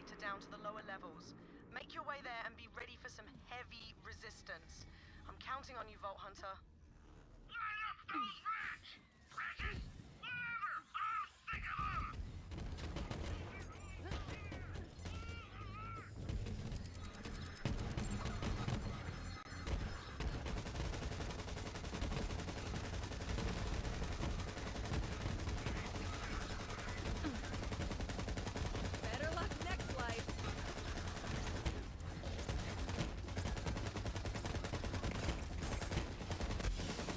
elevator down to the lower levels. Make your way there and be ready for some heavy resistance. I'm counting on you, Vault Hunter. Line up those rats! Precious! Whatever! I'll think of them! Better luck next life.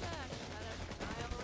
Gosh, got a style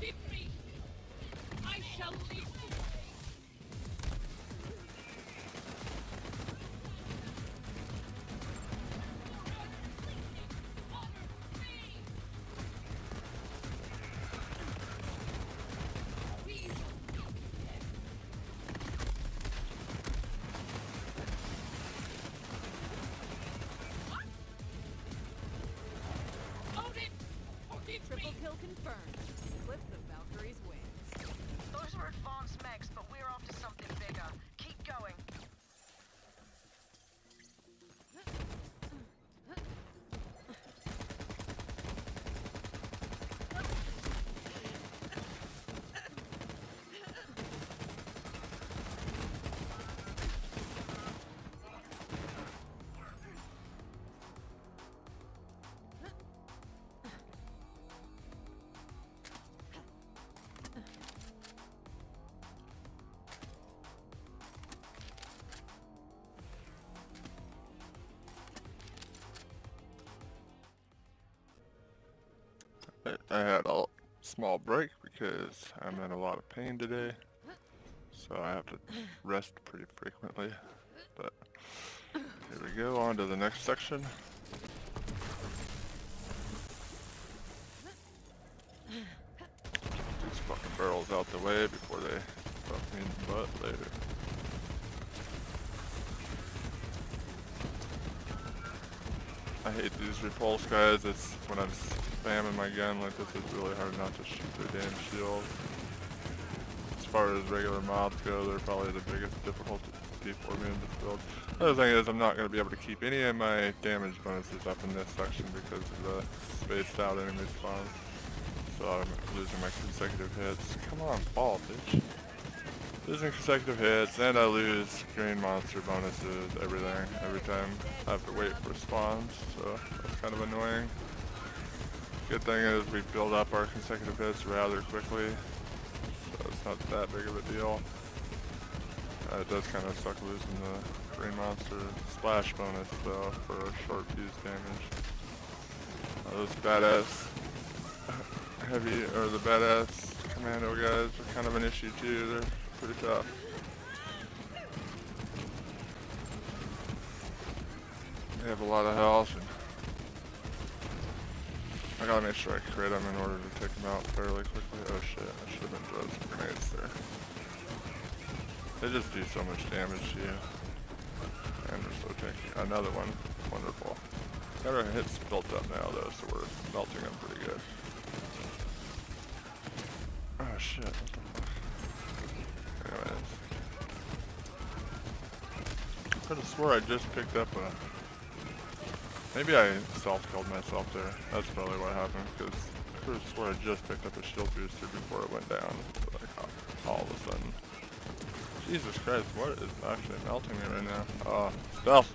Leave me! I shall leave you! Triple kill confirmed. Clip the Valkyrie's wings. Those were advanced mechs, but we're after something bigger. Keep going. I had a small break because I'm in a lot of pain today, so I have to rest pretty frequently. But here we go, on to the next section. Get these fucking barrels out the way before they fuck me in the butt later. I hate these repulse guys. It's when I'm spamming my gun like this, it's really hard not to shoot their damn shield. As far as regular mobs go, they're probably the biggest difficulty for me in this build. Another thing is I'm not going to be able to keep any of my damage bonuses up in this section because of the spaced out enemy spawns. So I'm losing my consecutive hits. Come on, fall, bitch. Losing consecutive hits, and I lose green monster bonuses, everything, every time I have to wait for spawns, so that's kind of annoying. Good thing is we build up our consecutive hits rather quickly, so it's not that big of a deal. It does kind of suck losing the green monster splash bonus though for a short fuse damage. Those badass heavy, or the badass commando guys are kind of an issue too. They're pretty tough. They have a lot of health, and I gotta make sure I crit them in order to take them out fairly quickly. Oh shit, I should have been throwing some grenades there. They just do so much damage to you. And they're so tanky. Another one. Wonderful. Got our hits built up now though, so we're melting them pretty good. Oh shit, what the fuck? Anyways. I could have swore I just picked up a... Maybe I self-killed myself there. That's probably what happened, because I could have swore I just picked up a shield booster before it went down. So like, all of a sudden. Jesus Christ, what is actually melting me right now? Oh, stealth.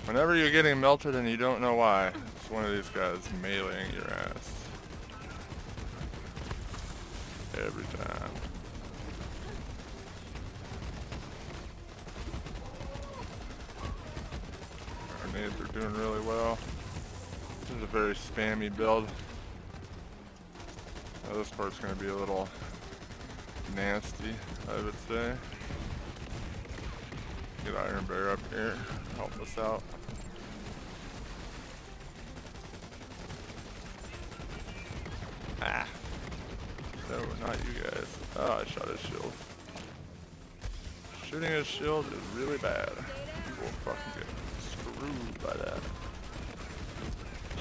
Whenever you're getting melted and you don't know why, it's one of these guys meleeing your ass. Every time. Grenades are doing really well. This is a very spammy build. Now this part's going to be a little nasty, I would say. Get Iron Bear up here, help us out. Ah. No, not you guys. Oh, I shot his shield. Shooting his shield is really bad. You will fucking get screwed by that.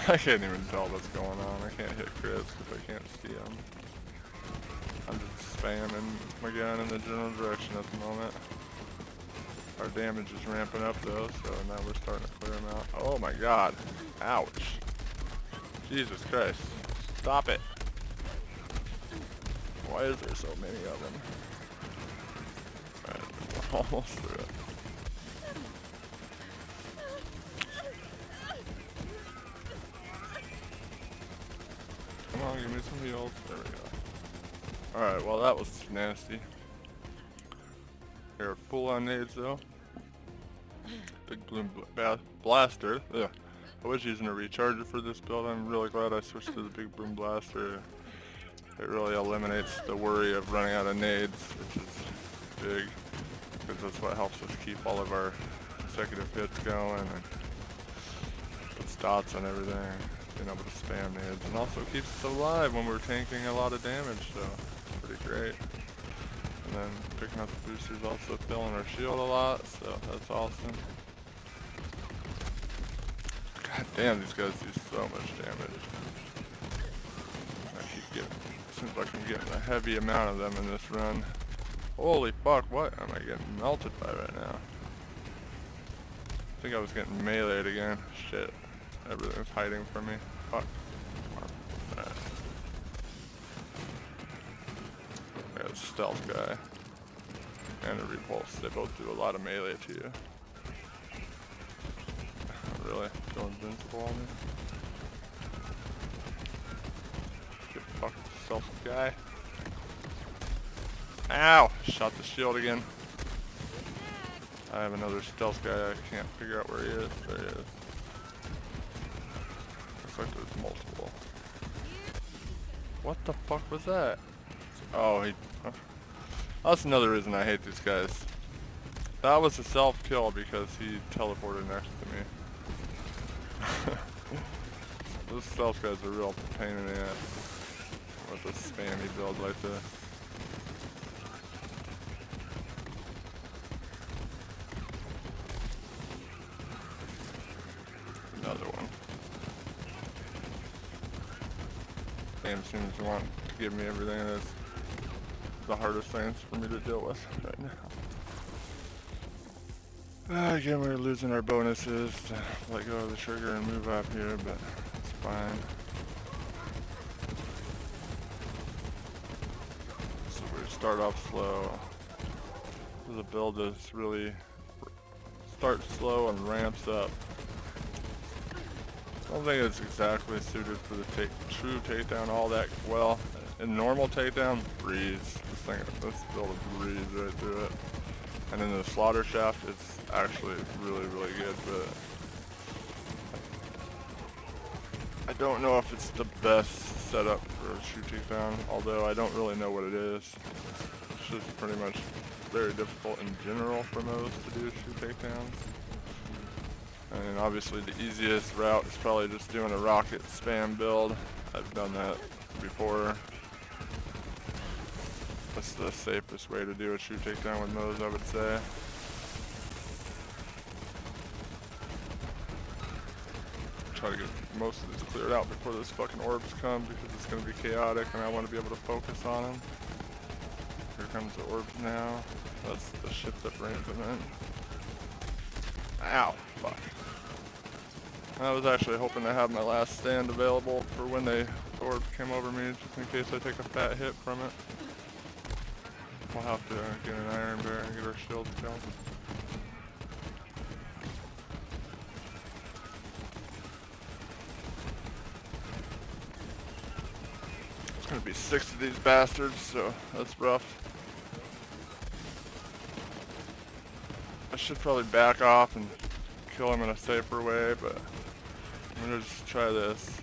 I can't even tell what's going on. I can't hit crits because I can't see them. I'm just spamming my gun in the general direction at the moment. Our damage is ramping up though, so now we're starting to clear them out. Oh my god. Ouch. Jesus Christ. Stop it. Why is there so many of them? Alright, we're almost through it. Come on, give me some heals. There we go. Alright, well that was nasty. They're full on nades though. Big bloom blaster. Ugh. I was using a recharger for this build. I'm really glad I switched to the big boom blaster. It really eliminates the worry of running out of nades, which is big, because that's what helps us keep all of our consecutive hits going and puts dots on everything, being able to spam nades, and also keeps us alive when we're tanking a lot of damage, so it's pretty great. And then picking up the boosters also filling our shield a lot, so that's awesome. God damn, these guys do so much damage. I keep getting, seems like I'm getting a heavy amount of them in this run. Holy fuck, what am I getting melted by right now? I think I was getting meleeed again. Shit. Everything's hiding from me. Fuck. Alright. I got a stealth guy. And a repulse. They both do a lot of melee to you. Really? Go invincible on me? Get fucked, stealth guy. Ow! Shot the shield again. I have another stealth guy. I can't figure out where he is. There he is. Looks like there's multiple. What the fuck was that? Oh, he... That's another reason I hate these guys. That was a self-kill because he teleported next to me. Those stealth guys are a real pain in the ass with a spammy build like this. Another one. Game seems to want to give me everything, and it's the hardest things for me to deal with right now. Again, we're losing our bonuses to let go of the trigger and move up here, but it's fine. So we start off slow. The build is really starts slow and ramps up. I don't think it's exactly suited for the true takedown all that well. In normal takedown, breeze. This build is breeze right through it. And in the slaughter shaft, it's actually really, really good, but I don't know if it's the best setup for a true takedown, although I don't really know what it is. It's just pretty much very difficult in general for Moze to do true takedowns. And obviously the easiest route is probably just doing a rocket spam build. I've done that before. That's the safest way to do a true takedown with Moze, I would say. Try to get most of these cleared out before those fucking orbs come because it's going to be chaotic and I want to be able to focus on them. Here comes the orbs now. That's the ship that brings them in. Ow, fuck. I was actually hoping to have my last stand available for when the orb came over me, just in case I take a fat hit from it. We'll have to get an iron bear and get our shields going. It's gonna be 6 of these bastards, so that's rough. I should probably back off and kill him in a safer way, but I'm gonna just try this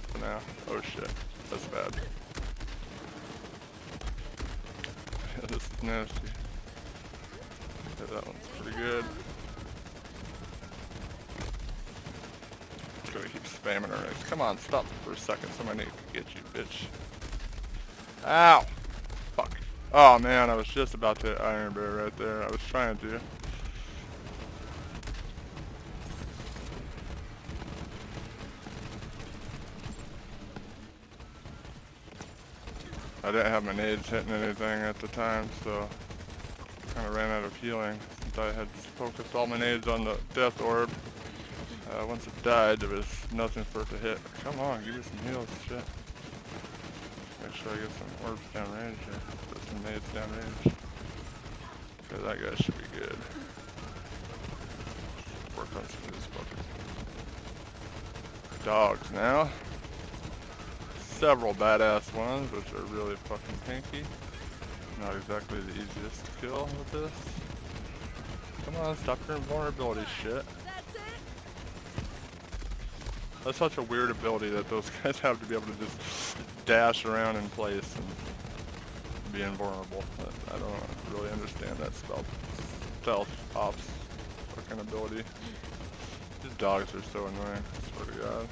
for now. Oh shit, that's bad. Yeah, this is nasty. Yeah, that one's pretty good. Just gonna keep spamming her race. Come on, stop for a second. Somebody needs to get you, bitch. Ow! Fuck. Oh man, I was just about to hit Iron Bear right there. I was trying to. I didn't have my nades hitting anything at the time, so kind of ran out of healing since I had focused all my nades on the death orb. Once it died, there was nothing for it to hit. Come on, give me some heals, shit. Make sure I get some orbs down range here. Put some nades down range. Okay, that guy should be good. Work on some of these fucking dogs now. Several badass ones, which are really fucking pinky. Not exactly the easiest to kill with this. Come on, stop your invulnerability shit. That's it. That's such a weird ability that those guys have to be able to just dash around in place and be invulnerable. I don't really understand that stealth ops fucking ability. These dogs are so annoying, I swear to God.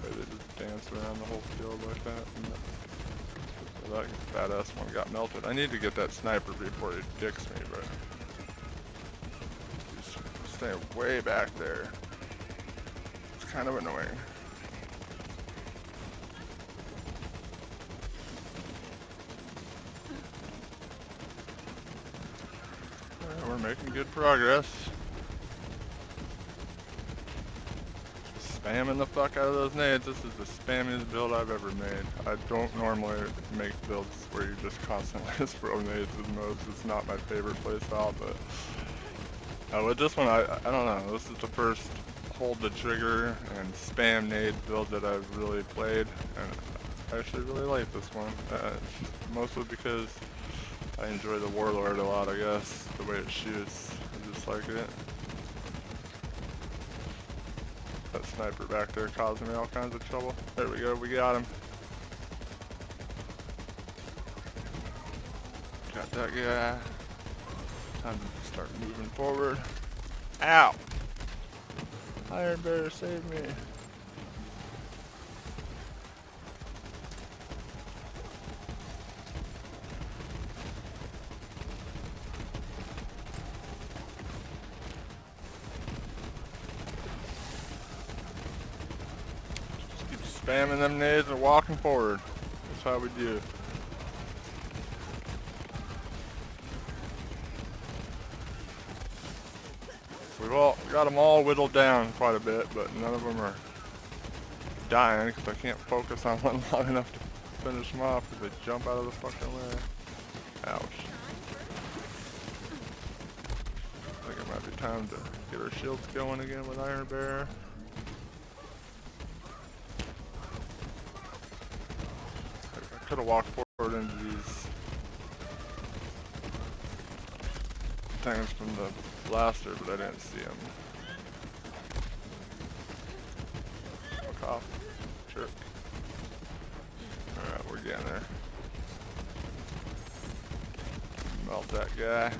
The way they just dance around the whole field like that. And that badass one got melted. I need to get that sniper before he dicks me, but he's staying way back there. It's kind of annoying. Alright, we're making good progress. Spamming the fuck out of those nades. This is the spammiest build I've ever made. I don't normally make builds where you just constantly just throw nades with Moze. It's not my favorite playstyle, but with this one, I don't know. This is the first hold the trigger and spam nade build that I've really played, and I actually really like this one. Mostly because I enjoy the Warlord a lot, I guess. The way it shoots, I just like it. That sniper back there causing me all kinds of trouble. There we go, we got him. Got that guy. Time to start moving forward. Ow! Iron Bear, save me. Spamming them nades and walking forward. That's how we do it. We've all got them all whittled down quite a bit, but none of them are dying because I can't focus on one long enough to finish them off because they jump out of the fucking way. Ouch. I think it might be time to get our shields going again with Iron Bear. I could have walked forward into these things from the blaster, but I didn't see him. Fuck off, jerk. Alright, we're getting there. Melt that guy.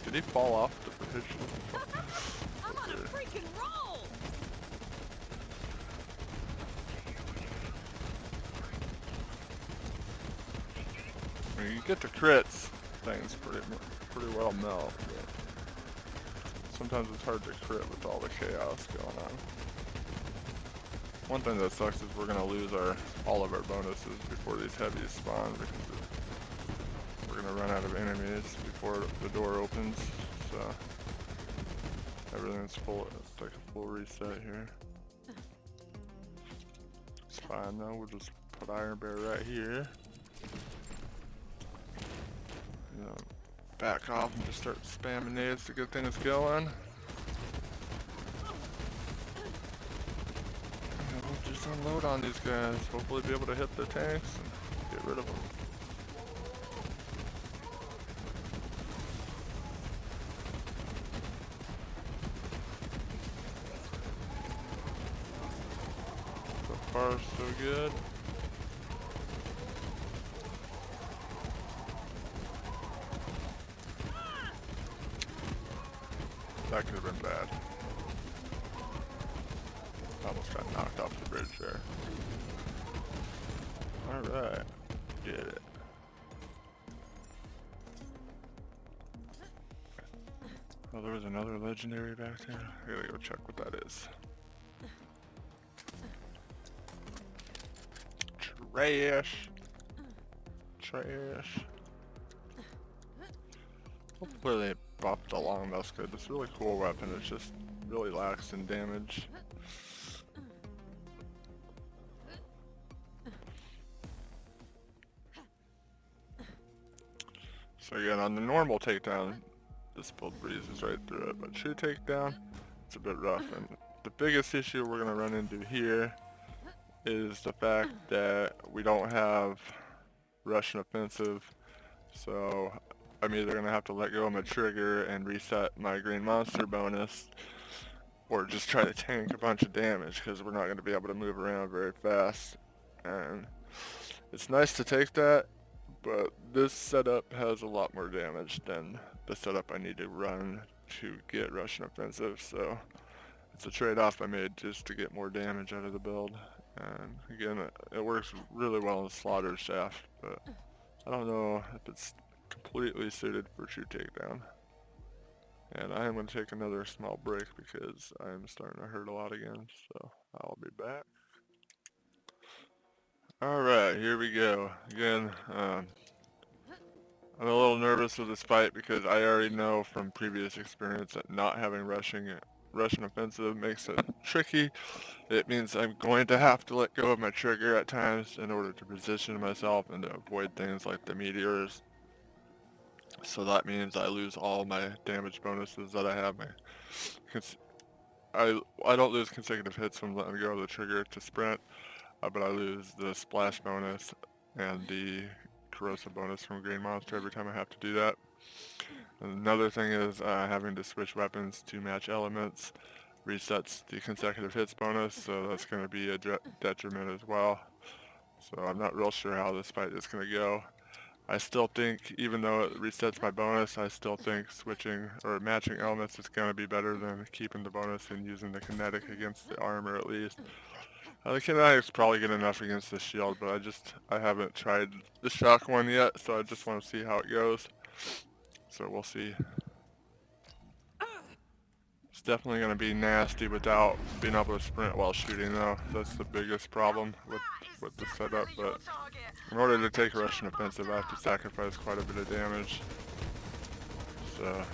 Did he fall off the bridge? I'm on a freaking roll! When you get the crits, things pretty well melt. But sometimes it's hard to crit with all the chaos going on. One thing that sucks is we're gonna lose all of our bonuses before these heavies spawn because we're gonna run out of enemies before the door opens. So everything's full. It's like a full reset here. It's fine though. We'll just put Iron Bear right here. Back off and just start spamming nades to get things going. And we'll just unload on these guys. Hopefully be able to hit the tanks and get rid of them. So far, so good. That could have been bad. Almost got knocked off the bridge there. Alright, did it. Oh, there was another legendary back there. I gotta go check what that is. Trash. Trash. Hopefully they buffed the long musket. It's a really cool weapon. It just really lacks in damage. So again, on the normal takedown, this build breezes right through it. But true takedown, it's a bit rough. And the biggest issue we're gonna run into here is the fact that we don't have Russian offensive. So I'm either gonna have to let go of my trigger and reset my green monster bonus, or just try to tank a bunch of damage because we're not going to be able to move around very fast. And it's nice to take that, but this setup has a lot more damage than the setup I need to run to get Russian offensive, so it's a trade-off I made just to get more damage out of the build. And again, it works really well in the slaughter shaft, but I don't know if it's completely suited for true takedown. And I am going to take another small break because I am starting to hurt a lot again, so I'll be back. Alright, here we go. Again, I'm a little nervous with this fight because I already know from previous experience that not having Russian offensive makes it tricky. It means I'm going to have to let go of my trigger at times in order to position myself and to avoid things like the meteors. So that means I lose all my damage bonuses that I have. I don't lose consecutive hits from letting go of the trigger to sprint, but I lose the splash bonus and the corrosive bonus from Green Monster every time I have to do that. Another thing is having to switch weapons to match elements resets the consecutive hits bonus, so that's going to be a detriment as well. So I'm not real sure how this fight is going to go. I still think, even though it resets my bonus, I still think switching or matching elements is going to be better than keeping the bonus and using the kinetic against the armor at least. The kinetic's probably good enough against the shield, but I haven't tried the shock one yet, so I just want to see how it goes. So we'll see. It's definitely going to be nasty without being able to sprint while shooting though. That's the biggest problem with the setup, but in order to take Russian offensive I have to sacrifice quite a bit of damage. So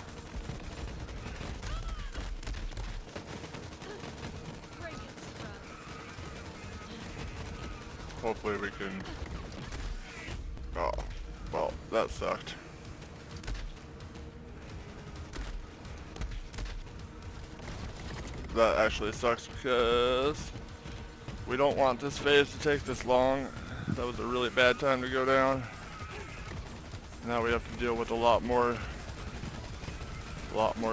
hopefully we can... Oh, well, that sucked. That actually sucks because we don't want this phase to take this long. That was a really bad time to go down. Now we have to deal with a lot more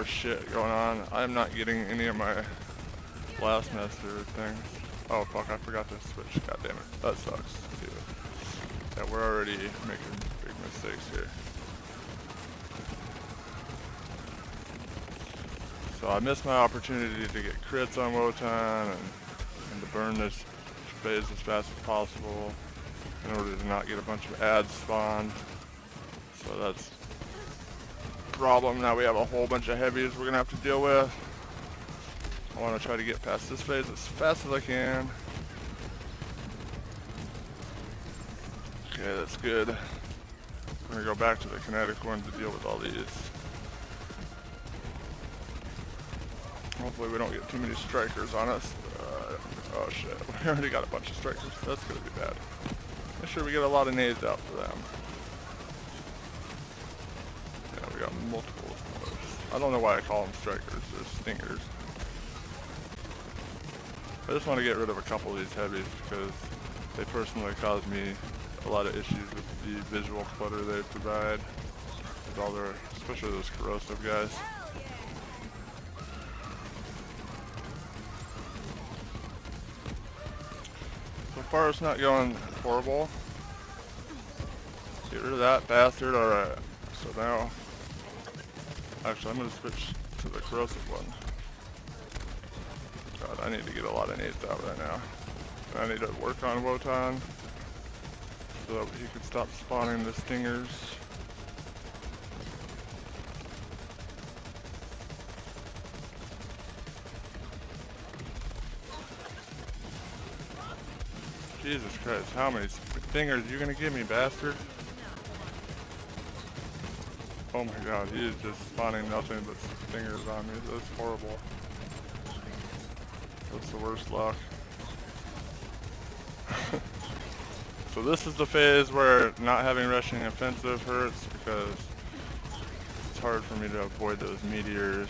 shit going on. I'm not getting any of my Blastmaster things. Oh fuck, I forgot to switch. God damn it. That sucks too. Yeah, we're already making big mistakes here. So I missed my opportunity to get crits on Wotan and to burn this phase as fast as possible in order to not get a bunch of ads spawned. So that's a problem. Now we have a whole bunch of heavies we're gonna have to deal with. I want to try to get past this phase as fast as I can. Okay, that's good. I'm gonna go back to the kinetic one to deal with all these. Hopefully we don't get too many strikers on us. Oh shit, we already got a bunch of strikers. That's gonna be bad. Make sure we get a lot of nades out for them. Yeah, we got multiple of those. I don't know why I call them strikers. They're stingers. I just want to get rid of a couple of these heavies because they personally cause me a lot of issues with the visual clutter they provide. With all their, especially those corrosive guys. So far it's not going horrible. Get rid of that bastard, alright. So now, actually I'm going to switch to the corrosive one. God, I need to get a lot of nades out right now. And I need to work on Wotan so that he can stop spawning the stingers. Jesus Christ, how many stingers are you gonna give me, bastard? Oh my god, he is just spawning nothing but stingers on me. That's horrible. That's the worst luck. So this is the phase where not having rushing offensive hurts because it's hard for me to avoid those meteors.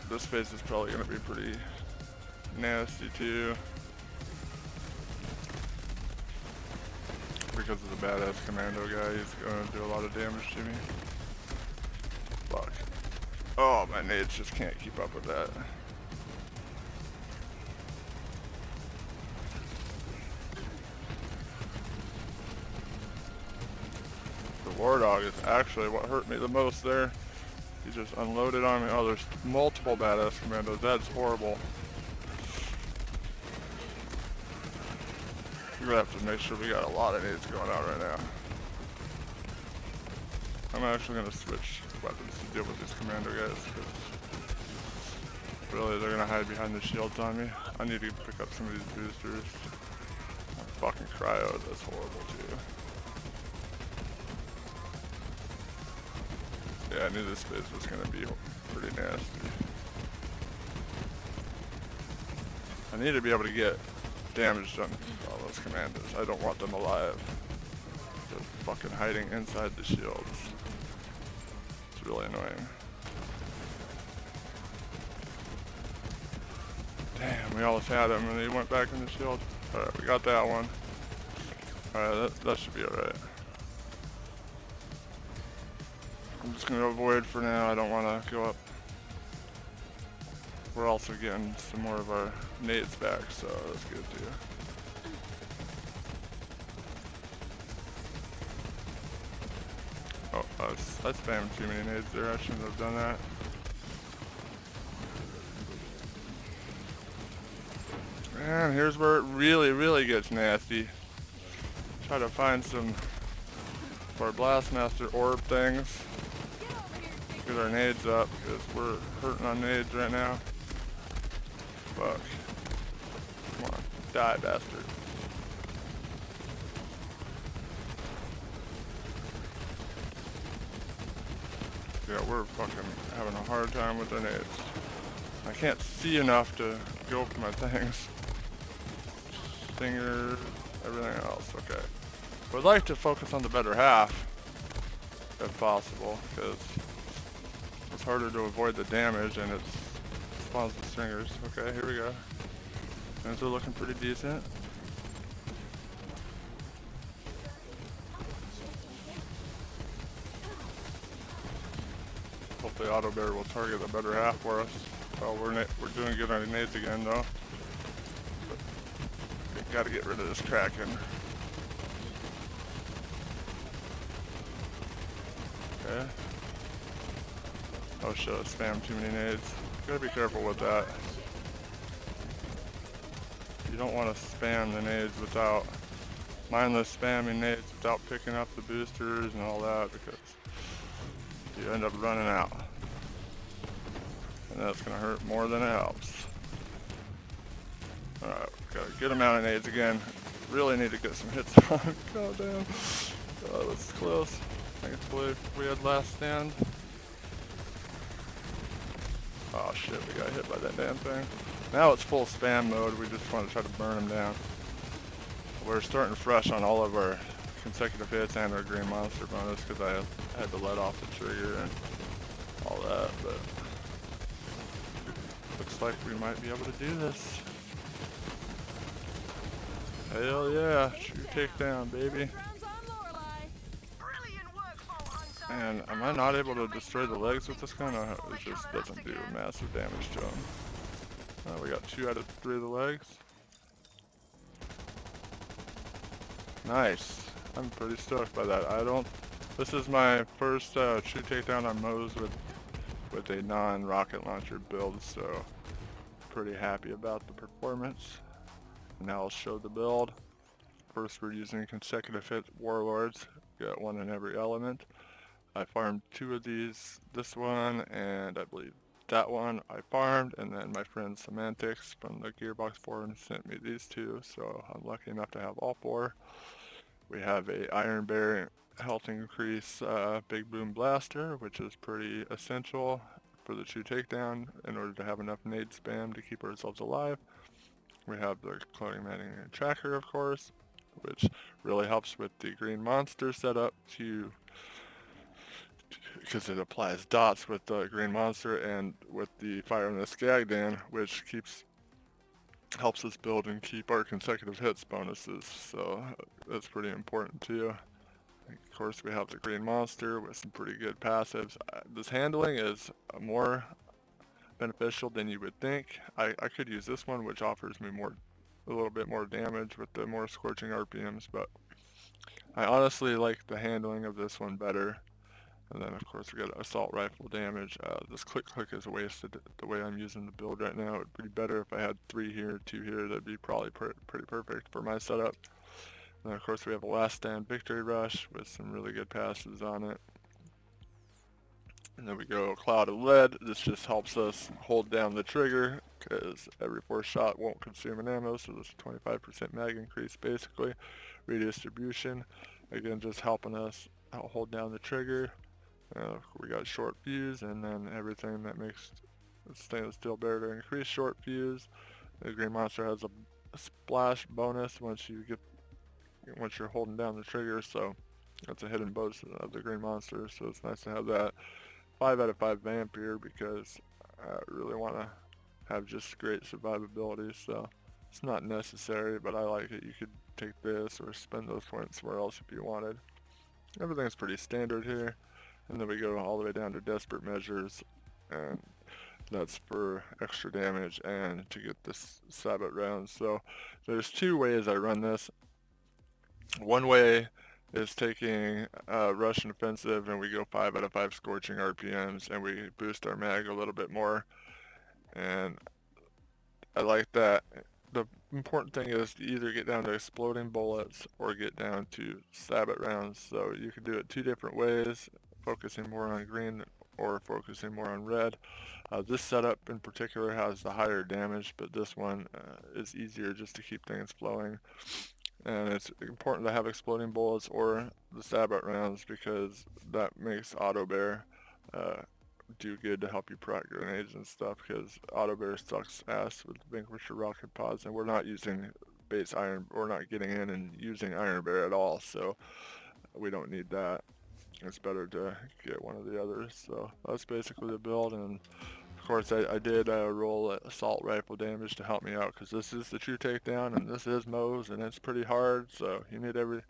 This phase is probably going to be pretty nasty too because of the badass commando guy. He's going to do a lot of damage to me. Oh, my nades just can't keep up with that. The war dog is actually what hurt me the most there. He just unloaded on me. Oh, there's multiple badass commandos. That's horrible. We're gonna have to make sure we got a lot of nades going out right now. I'm actually gonna switch weapons to deal with these commando guys, because really they're gonna hide behind the shields on me. I need to pick up some of these boosters. Fucking cryo, that's horrible too. Yeah, I knew this phase was gonna be pretty nasty. I need to be able to get damage on all those commandos. I don't want them alive. Just fucking hiding inside the shields. It's really annoying. Damn, we almost had him and he went back in the shield. Alright, we got that one. Alright, that should be alright. I'm just gonna avoid for now. I don't want to go up. We're also getting some more of our nades back, so that's good too. Oh, I spammed too many nades there. I shouldn't have done that. And here's where it really gets nasty. Try to find some of our Blastmaster orb things. Get our nades up, because we're hurting on nades right now. Fuck. Come on, die, bastard. Yeah, we're fucking having a hard time with the nades. I can't see enough to go for my things. Stinger, everything else, okay. Would like to focus on the better half, if possible, because it's harder to avoid the damage and it spawns the stringers. Okay, here we go. Things are looking pretty decent. Hopefully auto bear will target the better half for us. Oh, we're doing good on nades again though. But gotta get rid of this Kraken. Okay. Oh shit, I spammed too many nades. Gotta be careful with that. You don't want to spam the nades without, mindless spamming nades without picking up the boosters and all that, because you end up running out. And that's gonna hurt more than it helps. Alright, got a good amount of nades again. Really need to get some hits on. God damn. Oh, this is close. I can't believe we had last stand. Oh shit, we got hit by that damn thing. Now it's full spam mode, we just want to try to burn them down. We're starting fresh on all of our consecutive hits and our green monster bonus, because I had to let off the trigger and all that, but looks like we might be able to do this. Hell yeah, true takedown, baby. And am I not able to destroy the legs with this gun? Or it just doesn't do massive damage to them. We got 2 out of 3 of the legs. Nice. I'm pretty stoked by that. This is my first true takedown on Moze with a non-rocket launcher build, so pretty happy about the performance. Now I'll show the build. First, we're using consecutive hit warlords. Got 1 in every element. I farmed 2 of these, this one, and I believe that one I farmed, and then my friend Semantics from the Gearbox forum sent me these 2, so I'm lucky enough to have all 4. We have a Iron Bear health increase Big Boom Blaster, which is pretty essential for the true takedown in order to have enough nade spam to keep ourselves alive. We have the Cloning Manning Tracker, of course, which really helps with the green monster setup because it applies dots with the green monster and with the fire in the Skagdan, which helps us build and keep our consecutive hits bonuses, so that's pretty important too. Of course, we have the green monster with some pretty good passives. This handling is more beneficial than you would think. I could use this one, which offers me a little bit more damage with the more scorching RPMs, but I honestly like the handling of this one better. And then of course we got assault rifle damage. This click is wasted the way I'm using the build right now. It'd be better if I had 3 here, 2 here. That'd be probably pretty perfect for my setup. And then of course we have a last stand victory rush with some really good passes on it. And then we go cloud of lead. This just helps us hold down the trigger because every 4 shot won't consume an ammo, so there's a 25% mag increase basically. Redistribution, again just helping us hold down the trigger. We got short fuse, and then everything that makes stainless steel barrier to increase short fuse. The green monster has a splash bonus once you're holding down the trigger, so that's a hidden bonus of the green monster. So it's nice to have that. 5 out of 5 vamp here because I really want to have just great survivability. So it's not necessary, but I like it. You could take this or spend those points somewhere else if you wanted. Everything's pretty standard here. And then we go all the way down to desperate measures, and that's for extra damage and to get this sabot round. So there's 2 ways I run this. One way is taking Russian offensive, and we go 5 out of 5 scorching RPMs, and we boost our mag a little bit more, and I like that. The important thing is to either get down to exploding bullets or get down to sabot rounds. So you can do it 2 different ways, focusing more on green or focusing more on red. This setup in particular has the higher damage, but this one is easier just to keep things flowing. And it's important to have exploding bullets or the sabot rounds because that makes auto bear do good to help you proc grenades and stuff, because auto bear sucks ass with Vanquisher rocket pods, and we're not using base iron, we're not getting in and using iron bear at all, so we don't need that. It's better to get one of the others. So that's basically the build, and of course I did roll assault rifle damage to help me out because this is the true takedown and this is Moze and it's pretty hard, so you need every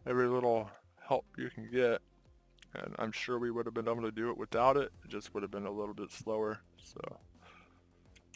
little help you can get. And I'm sure we would have been able to do it without it. It just would have been a little bit slower. So